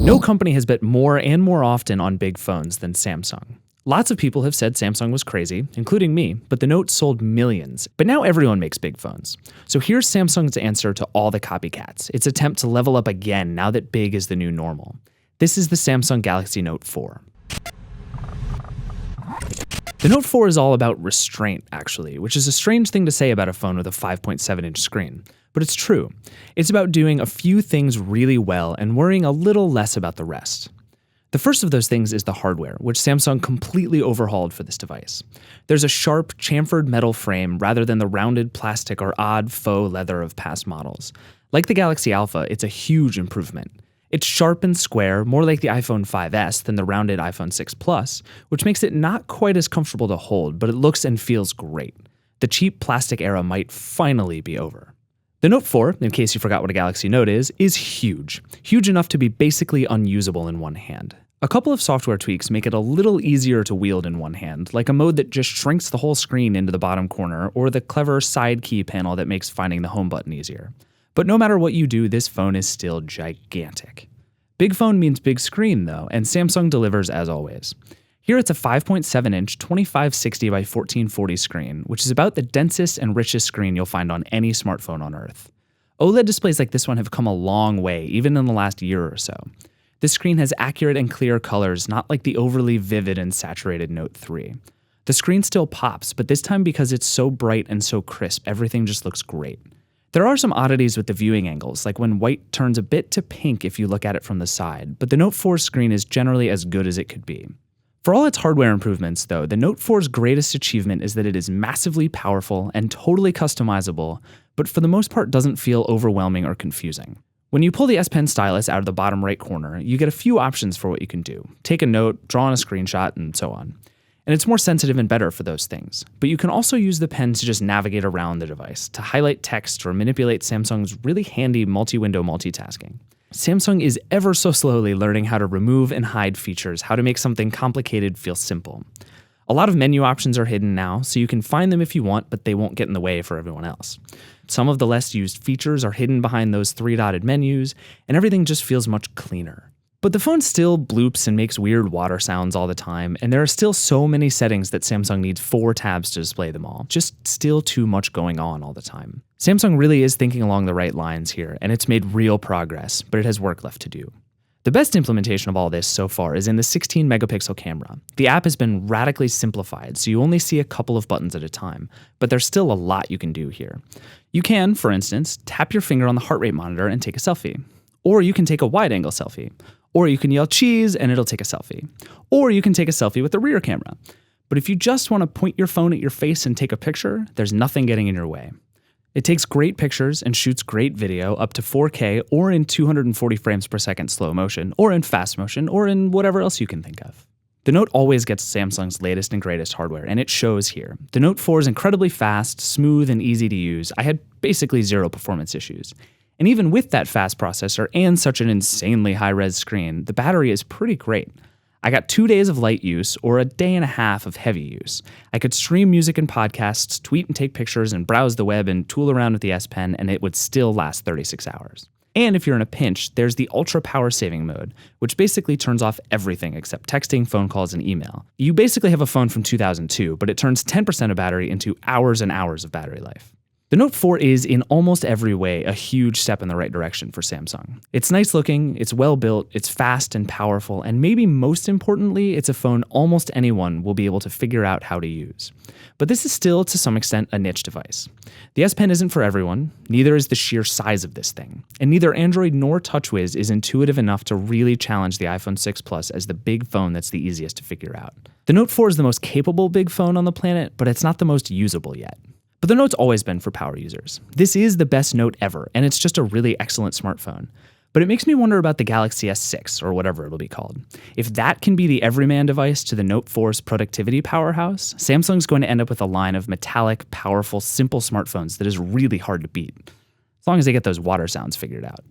No company has bet more and more often on big phones than Samsung. Lots of people have said Samsung was crazy, including me, but the Note sold millions. But now everyone makes big phones. So here's Samsung's answer to all the copycats, its attempt to level up again now that big is the new normal. This is the Samsung Galaxy Note 4. The Note 4 is all about restraint, actually, which is a strange thing to say about a phone with a 5.7-inch screen. But it's true. It's about doing a few things really well and worrying a little less about the rest. The first of those things is the hardware, which Samsung completely overhauled for this device. There's a sharp, chamfered metal frame rather than the rounded plastic or odd faux leather of past models. Like the Galaxy Alpha, it's a huge improvement. It's sharp and square, more like the iPhone 5S than the rounded iPhone 6 Plus, which makes it not quite as comfortable to hold, but it looks and feels great. The cheap plastic era might finally be over. The Note 4, in case you forgot what a Galaxy Note is huge. Huge enough to be basically unusable in one hand. A couple of software tweaks make it a little easier to wield in one hand, like a mode that just shrinks the whole screen into the bottom corner, or the clever side key panel that makes finding the home button easier. But no matter what you do, this phone is still gigantic. Big phone means big screen, though, and Samsung delivers as always. Here it's a 5.7-inch 2560 by 1440 screen, which is about the densest and richest screen you'll find on any smartphone on Earth. OLED displays like this one have come a long way, even in the last year or so. This screen has accurate and clear colors, not like the overly vivid and saturated Note 3. The screen still pops, but this time because it's so bright and so crisp, everything just looks great. There are some oddities with the viewing angles, like when white turns a bit to pink if you look at it from the side, but the Note 4 screen is generally as good as it could be. For all its hardware improvements, though, the Note 4's greatest achievement is that it is massively powerful and totally customizable, but for the most part doesn't feel overwhelming or confusing. When you pull the S Pen stylus out of the bottom right corner, you get a few options for what you can do. Take a note, draw on a screenshot, and so on. And it's more sensitive and better for those things. But you can also use the pen to just navigate around the device, to highlight text or manipulate Samsung's really handy multi-window multitasking. Samsung is ever so slowly learning how to remove and hide features, how to make something complicated feel simple. A lot of menu options are hidden now, so you can find them if you want, but they won't get in the way for everyone else. Some of the less used features are hidden behind those three-dotted menus, and everything just feels much cleaner. But the phone still bloops and makes weird water sounds all the time, and there are still so many settings that Samsung needs 4 tabs to display them all. Just still too much going on all the time. Samsung really is thinking along the right lines here, and it's made real progress, but it has work left to do. The best implementation of all this so far is in the 16-megapixel camera. The app has been radically simplified, so you only see a couple of buttons at a time, but there's still a lot you can do here. You can, for instance, tap your finger on the heart rate monitor and take a selfie. Or you can take a wide-angle selfie. Or you can yell cheese and it'll take a selfie. Or you can take a selfie with the rear camera. But if you just want to point your phone at your face and take a picture, there's nothing getting in your way. It takes great pictures and shoots great video up to 4K or in 240 frames per second slow motion, or in fast motion, or in whatever else you can think of. The Note always gets Samsung's latest and greatest hardware, and it shows here. The Note 4 is incredibly fast, smooth, and easy to use. I had basically zero performance issues. And even with that fast processor and such an insanely high-res screen, the battery is pretty great. I got 2 days of light use or a day and a half of heavy use. I could stream music and podcasts, tweet and take pictures, and browse the web and tool around with the S Pen, and it would still last 36 hours. And if you're in a pinch, there's the ultra power saving mode, which basically turns off everything except texting, phone calls, and email. You basically have a phone from 2002, but it turns 10% of battery into hours and hours of battery life. The Note 4 is, in almost every way, a huge step in the right direction for Samsung. It's nice looking, it's well built, it's fast and powerful, and maybe most importantly, it's a phone almost anyone will be able to figure out how to use. But this is still, to some extent, a niche device. The S Pen isn't for everyone, neither is the sheer size of this thing, and neither Android nor TouchWiz is intuitive enough to really challenge the iPhone 6 Plus as the big phone that's the easiest to figure out. The Note 4 is the most capable big phone on the planet, but it's not the most usable yet. But the Note's always been for power users. This is the best Note ever, and it's just a really excellent smartphone. But it makes me wonder about the Galaxy S6, or whatever it'll be called. If that can be the everyman device to the Note 4's productivity powerhouse, Samsung's going to end up with a line of metallic, powerful, simple smartphones that is really hard to beat. As long as they get those water sounds figured out.